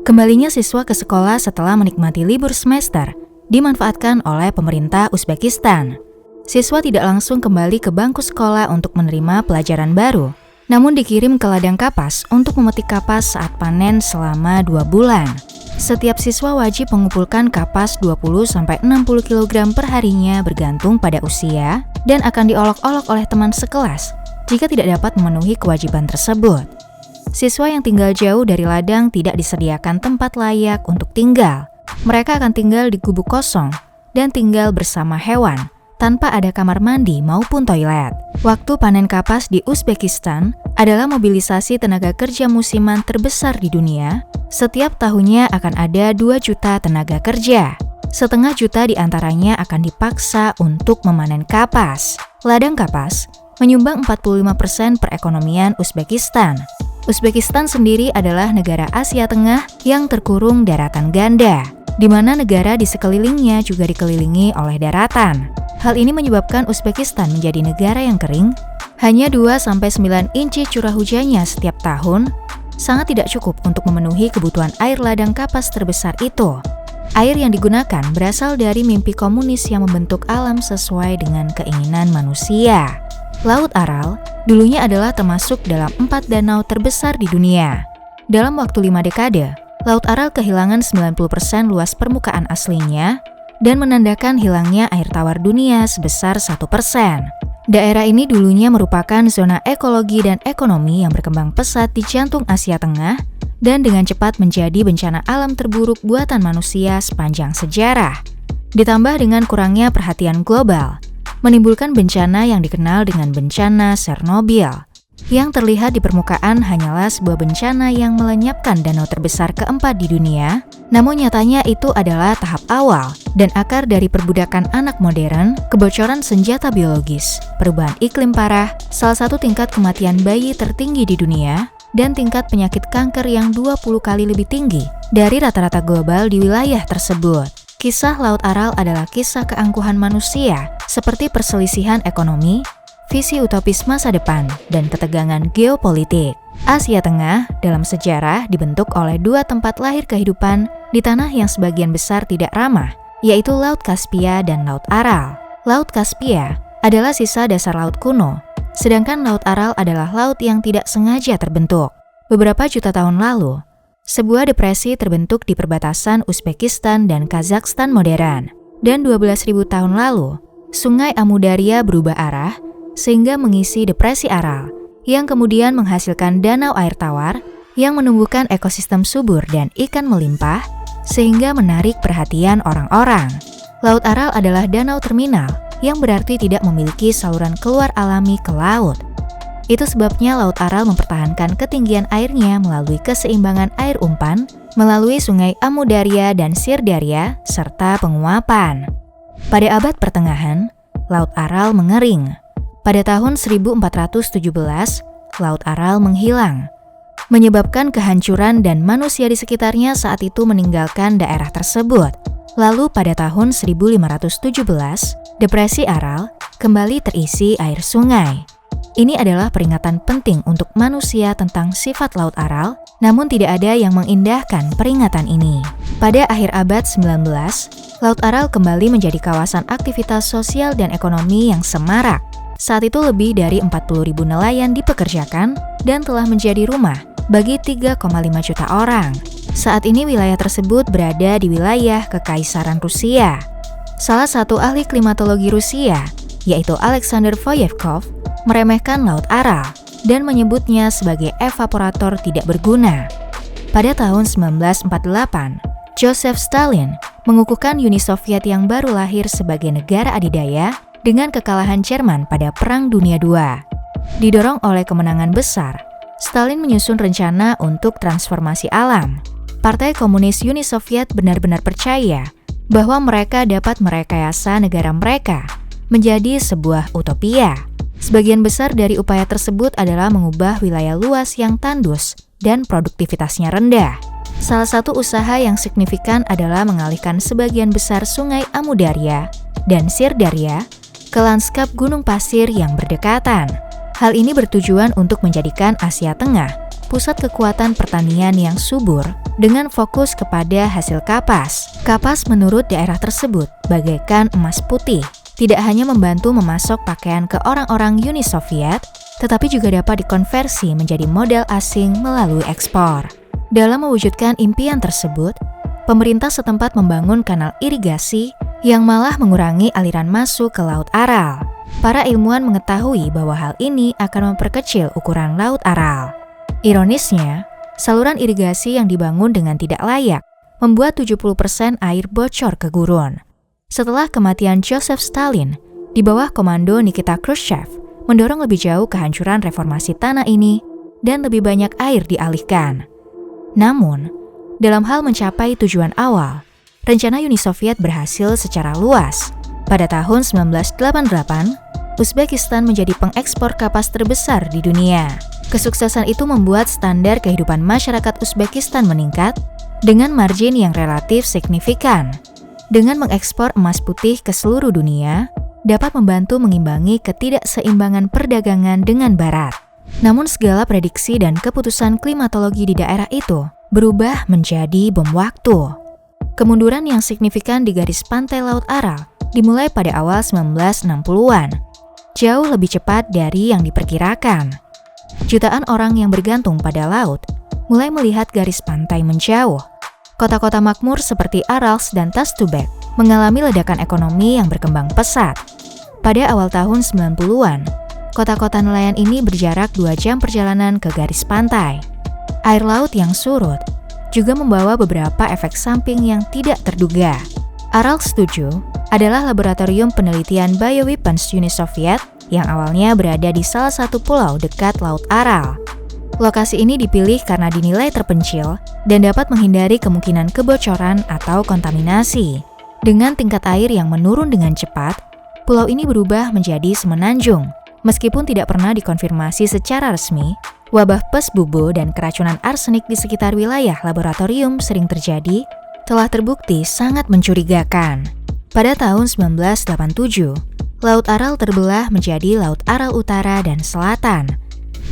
Kembalinya siswa ke sekolah setelah menikmati libur semester dimanfaatkan oleh pemerintah Uzbekistan. Siswa tidak langsung kembali ke bangku sekolah untuk menerima pelajaran baru, namun dikirim ke ladang kapas untuk memetik kapas saat panen selama 2 bulan. Setiap siswa wajib mengumpulkan kapas 20-60 kg per harinya bergantung pada usia dan akan diolok-olok oleh teman sekelas jika tidak dapat memenuhi kewajiban tersebut. Siswa yang tinggal jauh dari ladang tidak disediakan tempat layak untuk tinggal. Mereka akan tinggal di gubuk kosong dan tinggal bersama hewan, tanpa ada kamar mandi maupun toilet. Waktu panen kapas di Uzbekistan adalah mobilisasi tenaga kerja musiman terbesar di dunia. Setiap tahunnya akan ada 2 juta tenaga kerja. Setengah juta diantaranya akan dipaksa untuk memanen kapas. Ladang kapas menyumbang 45% perekonomian Uzbekistan. Uzbekistan sendiri adalah negara Asia Tengah yang terkurung daratan ganda, di mana negara di sekelilingnya juga dikelilingi oleh daratan. Hal ini menyebabkan Uzbekistan menjadi negara yang kering. Hanya 2-9 inci curah hujannya setiap tahun, sangat tidak cukup untuk memenuhi kebutuhan air ladang kapas terbesar itu. Air yang digunakan berasal dari mimpi komunis yang membentuk alam sesuai dengan keinginan manusia. Laut Aral dulunya adalah termasuk dalam 4 danau terbesar di dunia. Dalam waktu 5 dekade, Laut Aral kehilangan 90% luas permukaan aslinya dan menandakan hilangnya air tawar dunia sebesar 1%. Daerah ini dulunya merupakan zona ekologi dan ekonomi yang berkembang pesat di jantung Asia Tengah dan dengan cepat menjadi bencana alam terburuk buatan manusia sepanjang sejarah. Ditambah dengan kurangnya perhatian global, menimbulkan bencana yang dikenal dengan bencana Chernobyl. Yang terlihat di permukaan hanyalah sebuah bencana yang melenyapkan danau terbesar keempat di dunia, namun nyatanya itu adalah tahap awal dan akar dari perbudakan anak modern, kebocoran senjata biologis, perubahan iklim parah, salah satu tingkat kematian bayi tertinggi di dunia, dan tingkat penyakit kanker yang 20 kali lebih tinggi dari rata-rata global di wilayah tersebut. Kisah Laut Aral adalah kisah keangkuhan manusia, seperti perselisihan ekonomi, visi utopis masa depan, dan ketegangan geopolitik. Asia Tengah dalam sejarah dibentuk oleh 2 tempat lahir kehidupan di tanah yang sebagian besar tidak ramah, yaitu Laut Kaspia dan Laut Aral. Laut Kaspia adalah sisa dasar laut kuno, sedangkan Laut Aral adalah laut yang tidak sengaja terbentuk. Beberapa juta tahun lalu, sebuah depresi terbentuk di perbatasan Uzbekistan dan Kazakhstan modern. Dan 12.000 tahun lalu, sungai Amudarya berubah arah sehingga mengisi depresi Aral, yang kemudian menghasilkan danau air tawar yang menumbuhkan ekosistem subur dan ikan melimpah sehingga menarik perhatian orang-orang. Laut Aral adalah danau terminal yang berarti tidak memiliki saluran keluar alami ke laut. Itu sebabnya Laut Aral mempertahankan ketinggian airnya melalui keseimbangan air umpan, melalui sungai Amudarya dan Sirdarya, serta penguapan. Pada abad pertengahan, Laut Aral mengering. Pada tahun 1417, Laut Aral menghilang, menyebabkan kehancuran dan manusia di sekitarnya saat itu meninggalkan daerah tersebut. Lalu pada tahun 1517, depresi Aral kembali terisi air sungai. Ini adalah peringatan penting untuk manusia tentang sifat Laut Aral, namun tidak ada yang mengindahkan peringatan ini. Pada akhir abad 19, Laut Aral kembali menjadi kawasan aktivitas sosial dan ekonomi yang semarak. Saat itu lebih dari 40.000 nelayan dipekerjakan dan telah menjadi rumah bagi 3,5 juta orang. Saat ini wilayah tersebut berada di wilayah Kekaisaran Rusia. Salah satu ahli klimatologi Rusia, yaitu Alexander Voyevkov, meremehkan Laut Aral dan menyebutnya sebagai evaporator tidak berguna. Pada tahun 1948, Joseph Stalin mengukuhkan Uni Soviet yang baru lahir sebagai negara adidaya dengan kekalahan Jerman pada Perang Dunia II. Didorong oleh kemenangan besar, Stalin menyusun rencana untuk transformasi alam. Partai Komunis Uni Soviet benar-benar percaya bahwa mereka dapat merekayasa negara mereka menjadi sebuah utopia. Sebagian besar dari upaya tersebut adalah mengubah wilayah luas yang tandus dan produktivitasnya rendah. Salah satu usaha yang signifikan adalah mengalihkan sebagian besar sungai Amudarya dan Sirdarya ke lanskap gunung pasir yang berdekatan. Hal ini bertujuan untuk menjadikan Asia Tengah pusat kekuatan pertanian yang subur dengan fokus kepada hasil kapas. Kapas menurut daerah tersebut bagaikan emas putih, tidak hanya membantu memasok pakaian ke orang-orang Uni Soviet, tetapi juga dapat dikonversi menjadi modal asing melalui ekspor. Dalam mewujudkan impian tersebut, pemerintah setempat membangun kanal irigasi yang malah mengurangi aliran masuk ke Laut Aral. Para ilmuwan mengetahui bahwa hal ini akan memperkecil ukuran Laut Aral. Ironisnya, saluran irigasi yang dibangun dengan tidak layak membuat 70% air bocor ke gurun. Setelah kematian Joseph Stalin, di bawah komando Nikita Khrushchev, mendorong lebih jauh kehancuran reformasi tanah ini dan lebih banyak air dialihkan. Namun, dalam hal mencapai tujuan awal, rencana Uni Soviet berhasil secara luas. Pada tahun 1988, Uzbekistan menjadi pengekspor kapas terbesar di dunia. Kesuksesan itu membuat standar kehidupan masyarakat Uzbekistan meningkat dengan margin yang relatif signifikan. Dengan mengekspor emas putih ke seluruh dunia, dapat membantu mengimbangi ketidakseimbangan perdagangan dengan Barat. Namun segala prediksi dan keputusan klimatologi di daerah itu berubah menjadi bom waktu. Kemunduran yang signifikan di garis pantai Laut Aral dimulai pada awal 1960-an, jauh lebih cepat dari yang diperkirakan. Jutaan orang yang bergantung pada laut mulai melihat garis pantai menjauh. Kota-kota makmur seperti Aralsk dan Tastubek mengalami ledakan ekonomi yang berkembang pesat. Pada awal tahun 90-an, kota-kota nelayan ini berjarak 2 jam perjalanan ke garis pantai. Air laut yang surut juga membawa beberapa efek samping yang tidak terduga. Aralsk 7 adalah laboratorium penelitian bioweapons Uni Soviet yang awalnya berada di salah satu pulau dekat Laut Aral. Lokasi ini dipilih karena dinilai terpencil dan dapat menghindari kemungkinan kebocoran atau kontaminasi. Dengan tingkat air yang menurun dengan cepat, pulau ini berubah menjadi semenanjung. Meskipun tidak pernah dikonfirmasi secara resmi, wabah pes bubo dan keracunan arsenik di sekitar wilayah laboratorium sering terjadi, telah terbukti sangat mencurigakan. Pada tahun 1987, Laut Aral terbelah menjadi Laut Aral Utara dan Selatan.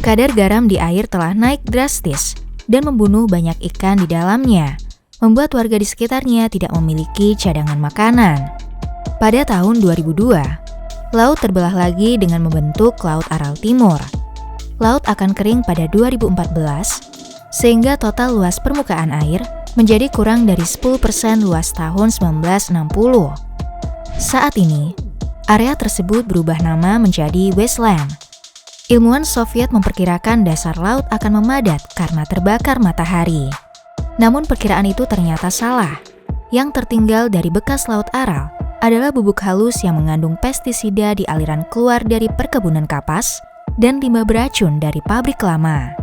Kadar garam di air telah naik drastis dan membunuh banyak ikan di dalamnya, membuat warga di sekitarnya tidak memiliki cadangan makanan. Pada tahun 2002, laut terbelah lagi dengan membentuk Laut Aral Timur. Laut akan kering pada 2014, sehingga total luas permukaan air menjadi kurang dari 10% luas tahun 1960. Saat ini, area tersebut berubah nama menjadi Wasteland. Ilmuwan Soviet memperkirakan dasar laut akan memadat karena terbakar matahari. Namun perkiraan itu ternyata salah. Yang tertinggal dari bekas Laut Aral adalah bubuk halus yang mengandung pestisida di aliran keluar dari perkebunan kapas dan limbah beracun dari pabrik lama.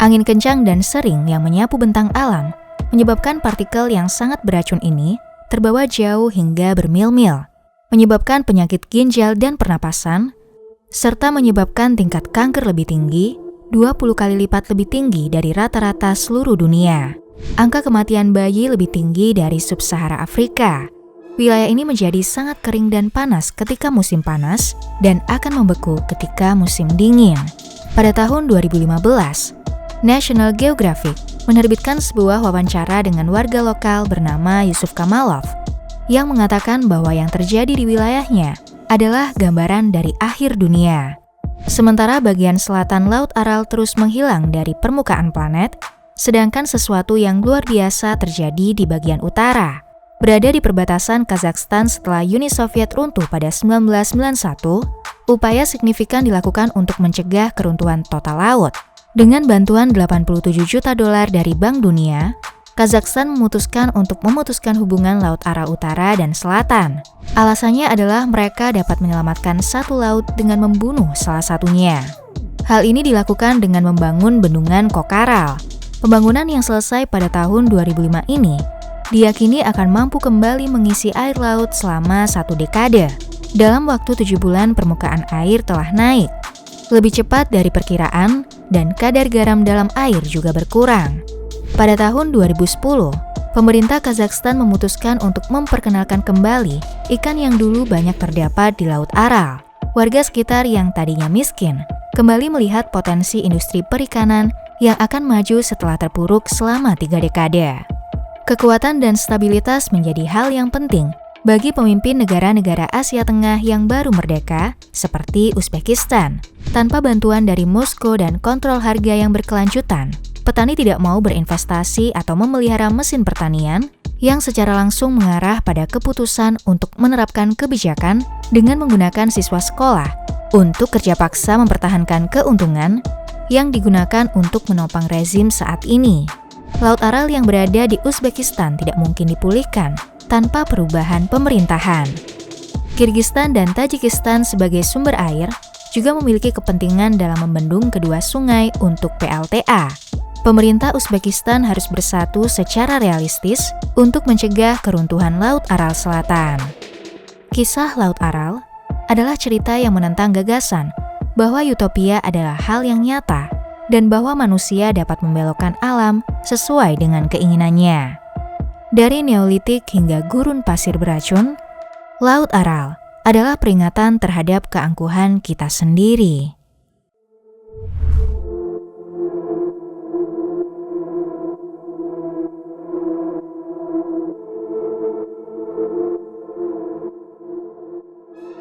Angin kencang dan sering yang menyapu bentang alam menyebabkan partikel yang sangat beracun ini terbawa jauh hingga bermil-mil, menyebabkan penyakit ginjal dan pernapasan, serta menyebabkan tingkat kanker lebih tinggi, 20 kali lipat lebih tinggi dari rata-rata seluruh dunia. Angka kematian bayi lebih tinggi dari sub-Sahara Afrika. Wilayah ini menjadi sangat kering dan panas ketika musim panas dan akan membeku ketika musim dingin. Pada tahun 2015, National Geographic menerbitkan sebuah wawancara dengan warga lokal bernama Yusuf Kamalov yang mengatakan bahwa yang terjadi di wilayahnya adalah gambaran dari akhir dunia. Sementara bagian selatan Laut Aral terus menghilang dari permukaan planet, sedangkan sesuatu yang luar biasa terjadi di bagian utara. Berada di perbatasan Kazakhstan setelah Uni Soviet runtuh pada 1991, upaya signifikan dilakukan untuk mencegah keruntuhan total laut. Dengan bantuan $87 juta dari Bank Dunia, Kazakhstan memutuskan untuk memutuskan hubungan Laut Aral Utara dan Selatan. Alasannya adalah mereka dapat menyelamatkan satu laut dengan membunuh salah satunya. Hal ini dilakukan dengan membangun bendungan Kokaral. Pembangunan yang selesai pada tahun 2005 ini diyakini akan mampu kembali mengisi air laut selama 1 dekade. Dalam waktu 7 bulan permukaan air telah naik, lebih cepat dari perkiraan dan kadar garam dalam air juga berkurang. Pada tahun 2010, pemerintah Kazakhstan memutuskan untuk memperkenalkan kembali ikan yang dulu banyak terdapat di Laut Aral. Warga sekitar yang tadinya miskin kembali melihat potensi industri perikanan yang akan maju setelah terpuruk selama 3 dekade. Kekuatan dan stabilitas menjadi hal yang penting bagi pemimpin negara-negara Asia Tengah yang baru merdeka, seperti Uzbekistan. Tanpa bantuan dari Moskow dan kontrol harga yang berkelanjutan, petani tidak mau berinvestasi atau memelihara mesin pertanian yang secara langsung mengarah pada keputusan untuk menerapkan kebijakan dengan menggunakan siswa sekolah untuk kerja paksa mempertahankan keuntungan yang digunakan untuk menopang rezim saat ini. Laut Aral yang berada di Uzbekistan tidak mungkin dipulihkan tanpa perubahan pemerintahan. Kirgistan dan Tajikistan sebagai sumber air juga memiliki kepentingan dalam membendung kedua sungai untuk PLTA. Pemerintah Uzbekistan harus bersatu secara realistis untuk mencegah keruntuhan Laut Aral Selatan. Kisah Laut Aral adalah cerita yang menentang gagasan bahwa utopia adalah hal yang nyata dan bahwa manusia dapat membelokkan alam sesuai dengan keinginannya. Dari Neolitik hingga gurun pasir beracun, Laut Aral adalah peringatan terhadap keangkuhan kita sendiri.